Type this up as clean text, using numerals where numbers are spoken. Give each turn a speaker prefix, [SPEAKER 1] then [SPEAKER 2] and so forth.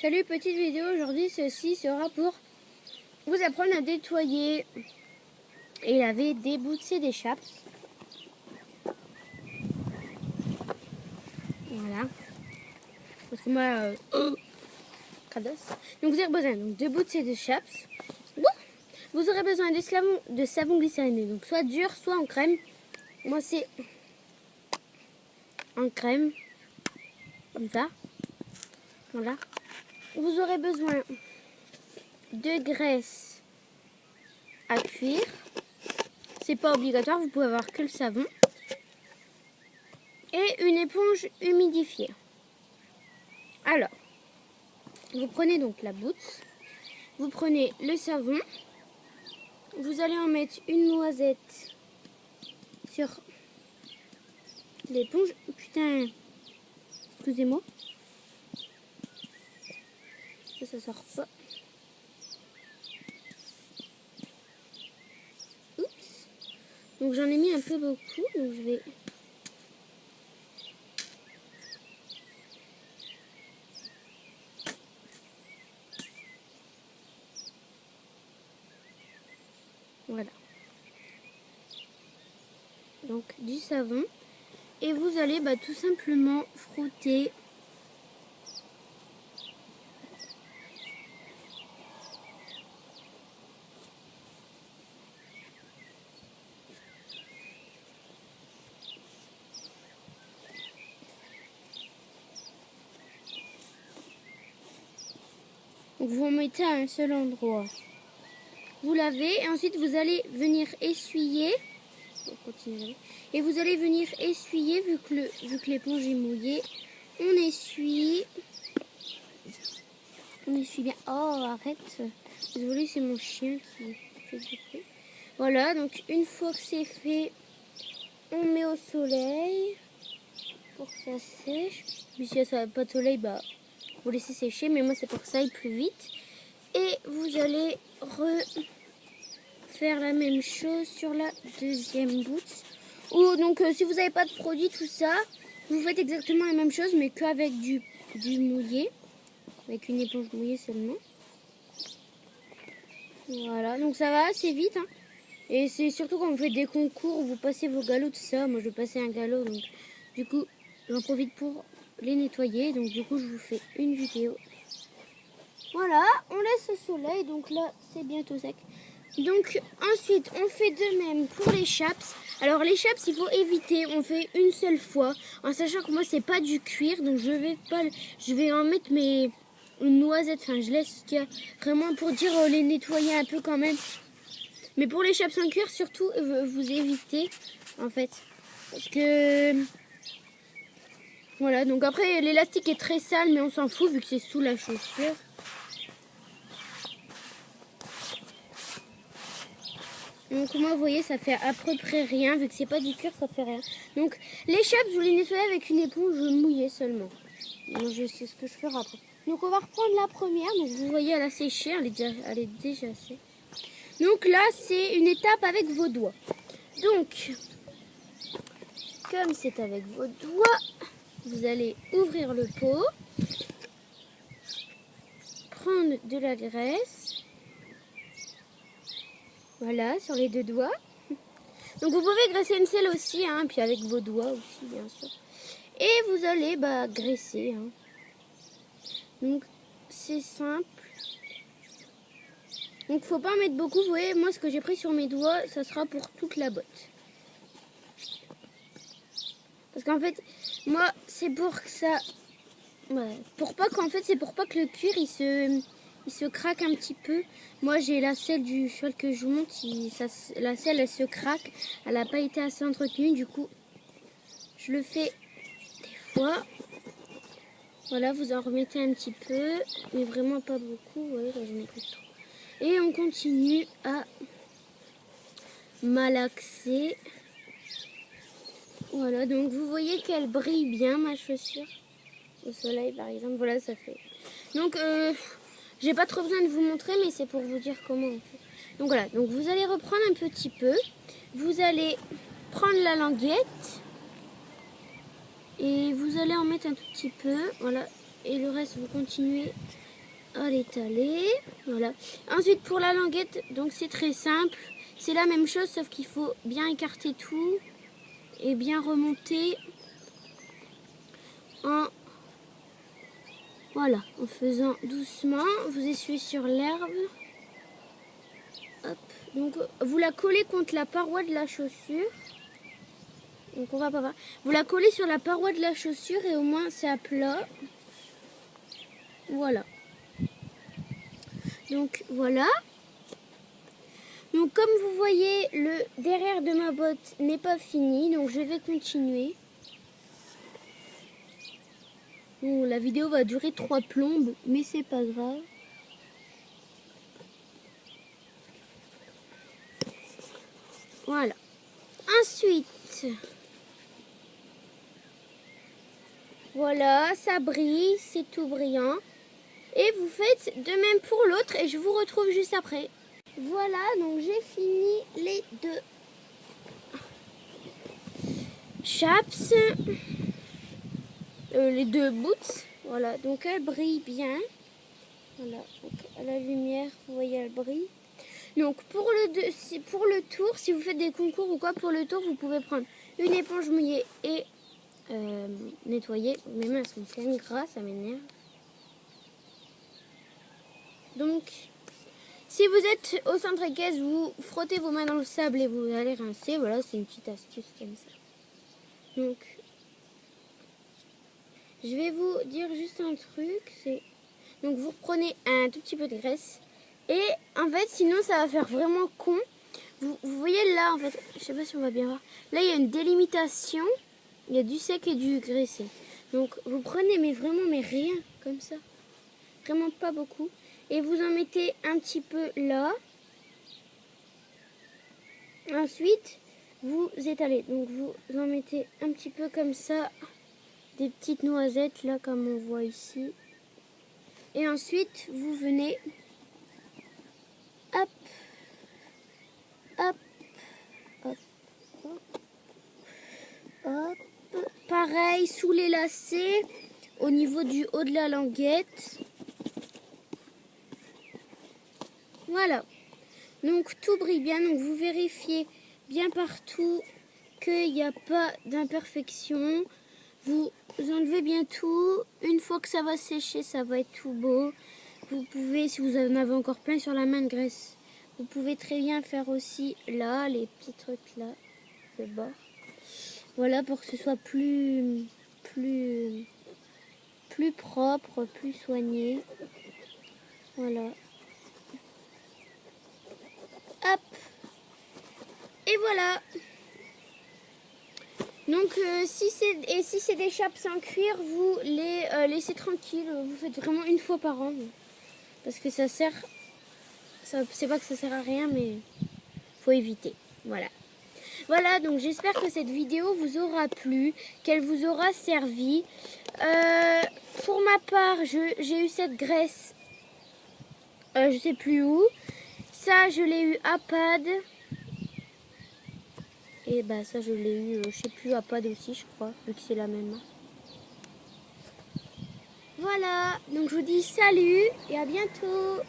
[SPEAKER 1] Salut, petite vidéo. Aujourd'hui, ceci sera pour vous apprendre à nettoyer et laver des bouts des chaps. Voilà. Parce que moi, crados. Donc vous aurez besoin de bouts de chaps. Vous aurez besoin de savon glycériné. Donc soit dur, soit en crème. Moi, c'est en crème. Comme ça. Voilà. Vous aurez besoin de graisse à cuire. C'est pas obligatoire, vous pouvez avoir que le savon. Et une éponge humidifiée. Alors, vous prenez donc la boute, vous prenez le savon, vous allez en mettre une noisette sur l'éponge. Putain, excusez-moi. Ça sort pas. Oups. Donc j'en ai mis un peu beaucoup, donc je vais... Voilà. Donc du savon. Et vous allez tout simplement frotter . Vous en mettez à un seul endroit. Vous lavez et ensuite vous allez venir essuyer. Et vous allez venir essuyer vu que l'éponge est mouillée. On essuie. On essuie bien. Oh, arrête. Désolée, c'est mon chien qui fait du bruit. Voilà, donc une fois que c'est fait, on met au soleil pour que ça sèche. Mais si ça n'a pas de soleil, vous laissez sécher. Mais moi, c'est pour que ça aille plus vite. Et vous allez refaire la même chose sur la deuxième boute. Ou donc, si vous n'avez pas de produit, tout ça, vous faites exactement la même chose, mais qu'avec du mouillé. Avec une éponge mouillée seulement. Voilà, donc ça va assez vite. Hein. Et c'est surtout quand vous faites des concours, vous passez vos galops, tout ça. Moi, je vais passer un galop, donc du coup, j'en profite pour les nettoyer. Donc du coup, je vous fais une vidéo. Voilà, on laisse au soleil, donc là, c'est bientôt sec. Donc ensuite, on fait de même pour les chaps. Alors les chaps, il faut éviter, on fait une seule fois. En sachant que moi, c'est pas du cuir, donc je vais en mettre mes noisettes. Enfin, je laisse ce qu'il y a vraiment pour dire les nettoyer un peu quand même. Mais pour les chaps en cuir, surtout, vous évitez, en fait. Parce que... Voilà, donc après, l'élastique est très sale, mais on s'en fout vu que c'est sous la chaussure. Donc moi, vous voyez, ça fait à peu près rien. Vu que c'est pas du cuir, ça fait rien. Donc les chaps, je les nettoie avec une éponge mouillée seulement. Donc je sais ce que je ferai après. Donc on va reprendre la première. Donc vous voyez, elle a séché, elle est déjà séchée. Donc là, c'est une étape avec vos doigts. Donc, comme c'est avec vos doigts, vous allez ouvrir le pot, prendre de la graisse. Voilà, sur les deux doigts. Donc vous pouvez graisser une selle aussi, hein, puis avec vos doigts aussi, bien sûr. Et vous allez graisser. Hein. Donc c'est simple. Donc faut pas en mettre beaucoup. Vous voyez, moi ce que j'ai pris sur mes doigts, ça sera pour toute la botte. Parce qu'en fait, moi c'est pour que ça... Ouais, c'est pour pas que le cuir il se craque un petit peu. Moi j'ai la selle du cheval que je vous montre, la selle elle se craque, elle n'a pas été assez entretenue, du coup je le fais des fois. Voilà, vous en remettez un petit peu, mais vraiment pas beaucoup. Ouais, là j'en ai pris trop. Et on continue à malaxer. Voilà, donc vous voyez qu'elle brille bien ma chaussure au soleil par exemple. Voilà, ça fait. Donc j'ai pas trop besoin de vous montrer, mais c'est pour vous dire comment on fait. Donc voilà, donc vous allez reprendre un petit peu. Vous allez prendre la languette et vous allez en mettre un tout petit peu. Voilà, et le reste vous continuez à l'étaler. Voilà. Ensuite pour la languette, donc c'est très simple. C'est la même chose sauf qu'il faut bien écarter tout et bien remonter voilà, en faisant doucement. Vous essuyez sur l'herbe. Hop. Donc vous la collez contre la paroi de la chaussure. Donc on va pas voir. Vous la collez sur la paroi de la chaussure et au moins c'est à plat. Voilà. Donc voilà. Donc comme vous voyez, le derrière de ma botte n'est pas fini. Donc je vais continuer. Bon, la vidéo va durer 3 plombes, mais c'est pas grave. Voilà. Ensuite, voilà, ça brille, c'est tout brillant. Et vous faites de même pour l'autre et je vous retrouve juste après. Voilà, donc j'ai fini les 2 chaps, les 2 boots. Voilà, donc elle brille bien. Voilà, donc à la lumière, vous voyez, elle brille. Donc pour le tour, si vous faites des concours ou quoi, pour le tour, vous pouvez prendre une éponge mouillée et nettoyer. Mes mains sont pleines gras, ça m'énerve. Donc, si vous êtes au centre équestre, vous frottez vos mains dans le sable et vous allez rincer. Voilà, c'est une petite astuce comme ça. Donc, je vais vous dire juste un truc. Donc, vous reprenez un tout petit peu de graisse. Et en fait, sinon, ça va faire vraiment con. Vous voyez là, en fait, je sais pas si on va bien voir. Là, il y a une délimitation. Il y a du sec et du graissé. Donc, vous prenez, mais vraiment, mais rien, comme ça. Vraiment pas beaucoup. Et vous en mettez un petit peu là. Ensuite, vous étalez. Donc, vous en mettez un petit peu comme ça. Des petites noisettes, là, comme on voit ici. Et ensuite, vous venez... Hop. Hop. Hop. Hop. Hop. Pareil, sous les lacets, au niveau du haut de la languette. Voilà. Donc tout brille bien. Donc vous vérifiez bien partout qu'il n'y a pas d'imperfection. Vous enlevez bien tout. Une fois que ça va sécher, ça va être tout beau. Vous pouvez, si vous en avez encore plein sur la main de graisse, vous pouvez très bien faire aussi là, les petits trucs là, le bord. Voilà, pour que ce soit plus propre, plus soigné. Voilà. Hop. Et voilà. Donc si c'est des chapes sans cuir, vous les laissez tranquilles. Vous faites vraiment une fois par an. Parce que ça sert... C'est pas que ça sert à rien, mais faut éviter. Voilà. Voilà, donc j'espère que cette vidéo vous aura plu, qu'elle vous aura servi. Pour ma part, j'ai eu cette graisse, je sais plus où. Ça, je l'ai eu à Pad. Et bah ça, je l'ai eu, je sais plus, à Pad aussi, je crois, vu que c'est la même. Voilà, donc je vous dis salut et à bientôt.